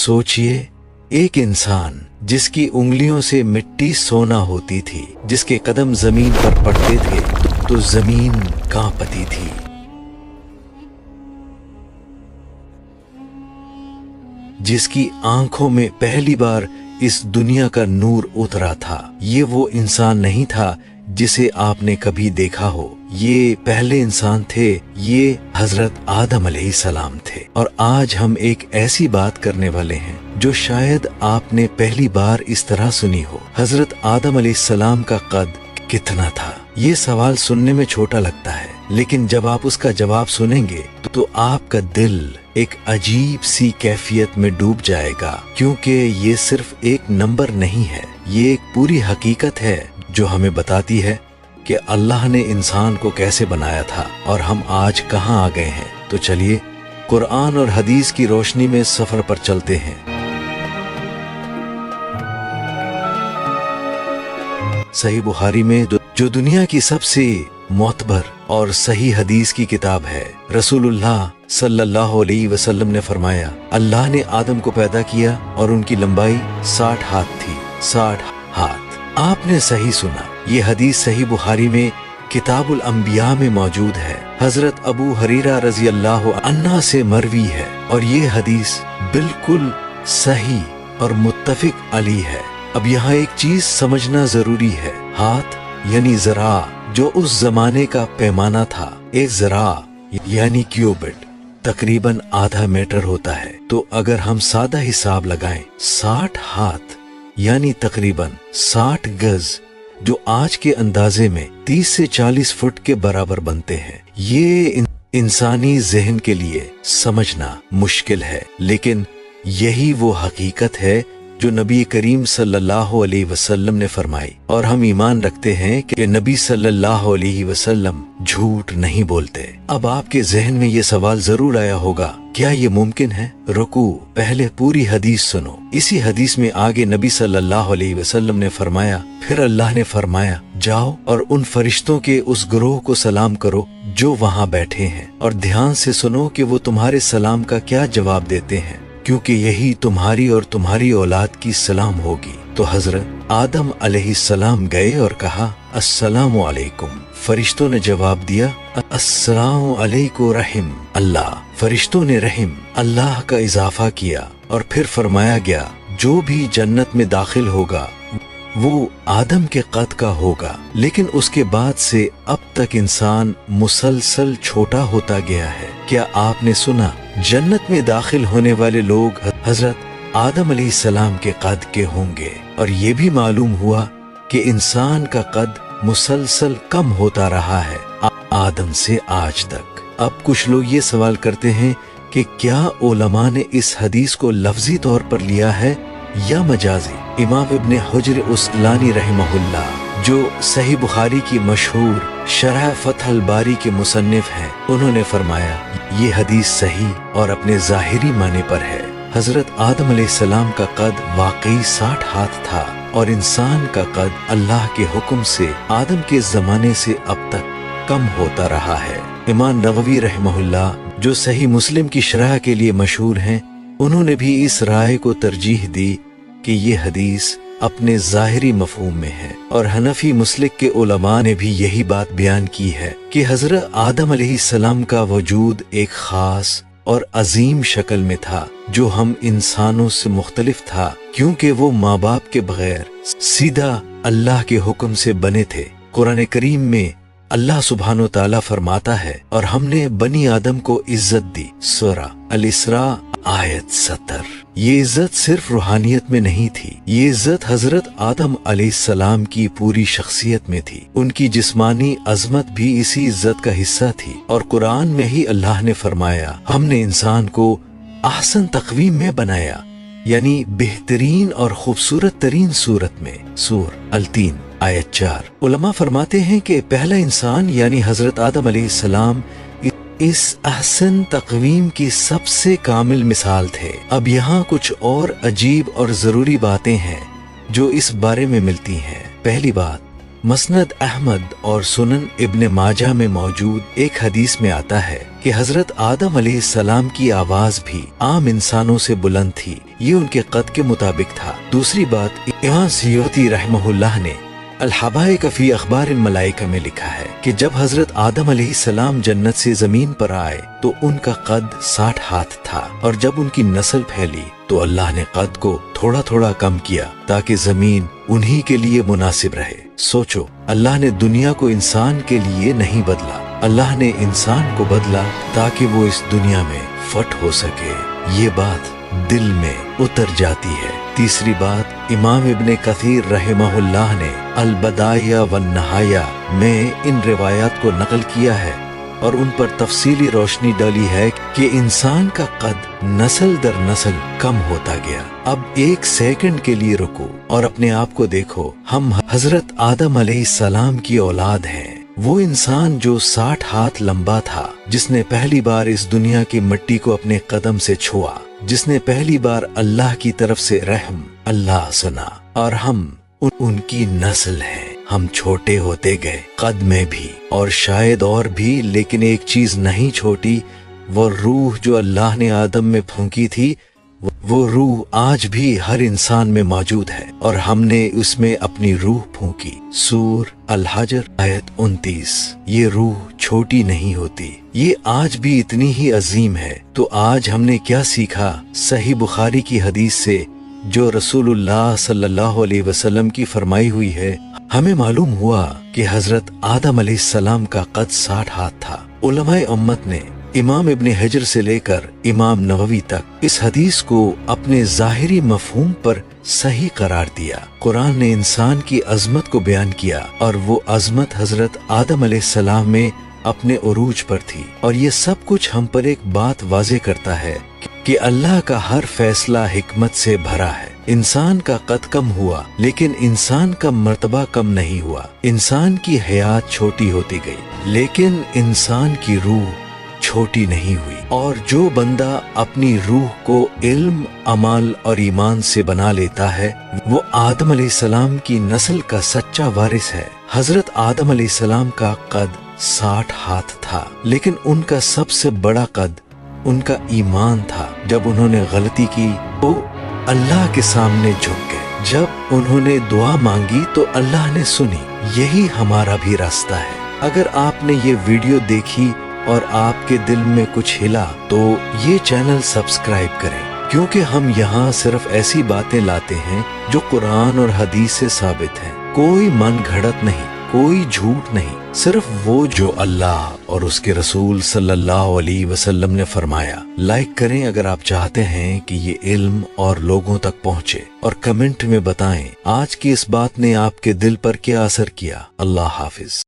सोचिए, एक इंसान जिसकी उंगलियों से मिट्टी सोना होती थी, जिसके कदम जमीन पर पड़ते थे तो जमीन कांपती थी। जिसकी आंखों में पहली बार इस दुनिया का नूर उतरा था। ये वो इंसान नहीं था जिसे आपने कभी देखा हो। ये पहले इंसान थे, ये हजरत आदम अलैहिस्सलाम थे। और आज हम एक ऐसी बात करने वाले हैं जो शायद आपने पहली बार इस तरह सुनी हो। हजरत आदम अलैहिस्सलाम का कद कितना था? ये सवाल सुनने में छोटा लगता है, लेकिन जब आप उसका जवाब सुनेंगे तो आपका दिल एक अजीब सी कैफियत में डूब जाएगा, क्योंकि ये सिर्फ एक नंबर नहीं है, ये एक पूरी हकीकत है जो हमें बताती है कि अल्लाह ने इंसान को कैसे बनाया था और हम आज कहाँ आ गए हैं। तो चलिए कुरान और हदीस की रोशनी में सफर पर चलते हैं। सही बुखारी में जो दुनिया की सबसे मोतबर और सही हदीस की किताब है, रसूलुल्लाह सल्लल्लाहु अलैहि वसल्लम ने फरमाया, अल्लाह ने आदम को पैदा किया और उनकी लंबाई 60 हाथ थी। 60 हाथ। आपने सही सुना। ये हदीस सही बुखारी में किताबुल अंबिया में मौजूद है। हजरत अबू हरीरा रजी अल्लाह अन्हा से मरवी है और ये हदीस बिल्कुल सही और मुत्तफिक अली है। अब यहाँ एक चीज समझना जरूरी है। हाथ यानी जरा, जो उस जमाने का पैमाना था। एक जरा यानी क्यूबिट तकरीबन आधा मीटर होता है। तो अगर हम सादा हिसाब लगाएं, 60 हाथ यानी तकरीबन 60 गज, जो आज के अंदाजे में 30 से 40 फुट के बराबर बनते हैं। ये इंसानी जहन के लिए समझना मुश्किल है, लेकिन यही वो हकीकत है जो नबी करीम सल्लल्लाहु अलैहि वसल्लम ने फरमाई। और हम ईमान रखते हैं कि नबी सल्लल्लाहु अलैहि वसल्लम झूठ नहीं बोलते। अब आपके जहन में ये सवाल जरूर आया होगा, क्या ये मुमकिन है? रुको, पहले पूरी हदीस सुनो। इसी हदीस में आगे नबी सल्लल्लाहु अलैहि वसल्लम ने फरमाया, फिर अल्लाह ने फरमाया, जाओ और उन फरिश्तों के उस ग्रोह को सलाम करो जो वहाँ बैठे हैं, और ध्यान से सुनो कि वो तुम्हारे सलाम का क्या जवाब देते हैं, क्योंकि यही तुम्हारी और तुम्हारी औलाद की सलाम होगी। तो हजरत आदम अलैहिस्सलाम गए और कहा, अस्सलामु अलैकुम। फरिश्तों ने जवाब दिया, अस्सलामु अलैकुम रहीम अल्लाह। फरिश्तों ने रहीम अल्लाह का इजाफा किया और फिर फरमाया गया, जो भी जन्नत में दाखिल होगा वो आदम के कद का होगा। लेकिन उसके बाद से अब तक इंसान मुसलसल छोटा होता गया है। क्या आपने सुना, जन्नत में दाखिल होने वाले लोग हजरत आदम अलैहिस्सलाम के कद के होंगे। और ये भी मालूम हुआ कि इंसान का कद मुसलसल कम होता रहा है आदम से आज तक। अब कुछ लोग ये सवाल करते हैं कि क्या उलमा ने इस हदीस को लफ्जी तौर पर लिया है या मजाजी। इमाम इब्ने हुज्र उसलानी रहमहुल्लाह, जो सही बुखारी की मशहूर शरह फतहुल बारी के मुसन्निफ हैं, उन्होंने फरमाया, ये हदीस सही और अपने जाहिरी माने पर है। हजरत आदम अलैहिस्सलाम का कद वाकई 60 हाथ था और इंसान का कद अल्लाह के हुक्म से आदम के जमाने से अब तक कम होता रहा है। इमाम नववी रहमहुल्लाह, जो सही मुस्लिम की शरह के लिए मशहूर हैं, उन्होंने भी इस राय को तरजीह दी कि ये हदीस अपने जाहिरी मफहूम में है। और हनफी मुस्लिक के उलमा ने भी यही बात बयान की है कि हजरत आदम अलैहिस्सलाम का वजूद एक खास और अजीम शक्ल में था, जो हम इंसानों से मुख्तलिफ था, क्योंकि वो माँ बाप के बगैर सीधा अल्लाह के हुक्म से बने थे। कुरान करीम में अल्लाह सुब्हानो ताला फरमाता है, और हमने बनी आदम को इज्जत दी। सूरा अल-इसरा आयत 70। ये इज्जत सिर्फ रूहानियत में नहीं थी, ये इज्जत हजरत आदम अलैहिस्सलाम की पूरी शख्सियत में थी। उनकी जिस्मानी अजमत भी इसी इज्जत का हिस्सा थी। और कुरान में ही अल्लाह ने फरमाया, हमने इंसान को ahsan तकवीम में बनाया, यानी बेहतरीन और खूबसूरत तरीन सूरत में। सूर अल-तीन आयत 4। उलमा फरमाते हैं कि पहला इंसान यानी हजरत आदम अलैहिस्सलाम इस अहसन तकवीम की सबसे कामिल मिसाल थे। अब यहाँ कुछ और अजीब और जरूरी बातें हैं जो इस बारे में मिलती हैं। पहली बात, मसनद अहमद और सुनन इब्न माजा में मौजूद एक हदीस में आता है कि हजरत आदम अलैहिस्सलाम की आवाज भी आम इंसानों से बुलंद थी, ये उनके कद के मुताबिक था। दूसरी बात, इमाम सियूती रहमहुल्लाह ने अल-हबाइक फी अखबार मलाइका में लिखा है कि जब हजरत आदम अलैहिस्सलाम जन्नत से जमीन पर आए तो उनका कद 60 हाथ था, और जब उनकी नस्ल फैली तो अल्लाह ने कद को थोड़ा थोड़ा कम किया ताकि जमीन उन्हीं के लिए मुनासिब रहे। सोचो, अल्लाह ने दुनिया को इंसान के लिए नहीं बदला, अल्लाह ने इंसान को बदला ताकि वो इस दुनिया में फट हो सके। ये बात दिल में उतर जाती है। तीसरी बात, इमाम इब्ने कसीर रहमहुल्लाह ने अल-बदाया वन नहाया में इन रिवायात को नकल किया है और उन पर तफसीली रोशनी डाली है कि इंसान का कद नस्ल दर नस्ल कम होता गया। अब एक सेकंड के लिए रुको और अपने आप को देखो, हम हजरत आदम अलैहिस्सलाम की औलाद हैं। वो इंसान जो 60 हाथ लंबा था, जिसने पहली बार इस दुनिया की मिट्टी को अपने कदम से छुआ, जिसने पहली बार अल्लाह की तरफ से रहम अल्लाह सुना, और हम उनकी नस्ल हैं। हम छोटे होते गए कद में भी और शायद और भी, लेकिन एक चीज नहीं छोटी, वो रूह जो अल्लाह ने आदम में फूंकी थी, वो रूह आज भी हर इंसान में मौजूद है और हमने उसमें अपनी रूह फूंकी। सूर अल-हजर आयत 29। ये रूह छोटी नहीं होती, ये आज भी इतनी ही अजीम है। तो आज हमने क्या सीखा सही बुखारी की हदीस से, जो रसूलुल्लाह सल्लल्लाहु अलैहि वसल्लम की फरमाई हुई है। हमें मालूम हुआ कि हजरत आदम अलैहिस्सलाम का कद 60 हाथ था। उलमाए उम्मत ने इमाम इब्न हजर से लेकर इमाम नववी तक इस हदीस को अपने जाहिरी मफहूम पर सही करार दिया। कुरान ने इंसान की अजमत को बयान किया और वो अजमत हजरत आदम अलैहिस्सलाम में अपने उरूज पर थी। और ये सब कुछ हम पर एक बात वाज़े करता है कि अल्लाह का हर फैसला हिकमत से भरा है। इंसान का कद कम हुआ, लेकिन इंसान का मर्तबा कम नहीं हुआ। इंसान की हयात छोटी होती गई, लेकिन इंसान की रूह छोटी नहीं हुई। और जो बंदा अपनी रूह को इल्म, अमल और ईमान से बना लेता है, वो आदम अलैहिस्सलाम की नस्ल का सच्चा वारिस है। हजरत आदम अलैहिस्सलाम का कद 60 हाथ था, लेकिन उनका सबसे बड़ा कद उनका ईमान था। जब उन्होंने गलती की तो अल्लाह के सामने झुक गए। जब उन्होंने दुआ मांगी तो अल्लाह ने सुनी। यही हमारा भी रास्ता है। अगर आपने ये वीडियो देखी और आपके दिल में कुछ हिला तो ये चैनल सब्सक्राइब करें, क्योंकि हम यहाँ सिर्फ ऐसी बातें लाते हैं जो कुरान और हदीस से साबित हैं। कोई मन घड़त नहीं, कोई झूठ नहीं, सिर्फ वो जो अल्लाह और उसके रसूल सल्लल्लाहु अलैहि वसल्लम ने फरमाया। लाइक करें अगर आप चाहते हैं कि ये इल्म और लोगों तक पहुँचे, और कमेंट में बताएं आज की इस बात ने आपके दिल पर क्या असर किया। अल्लाह हाफिज।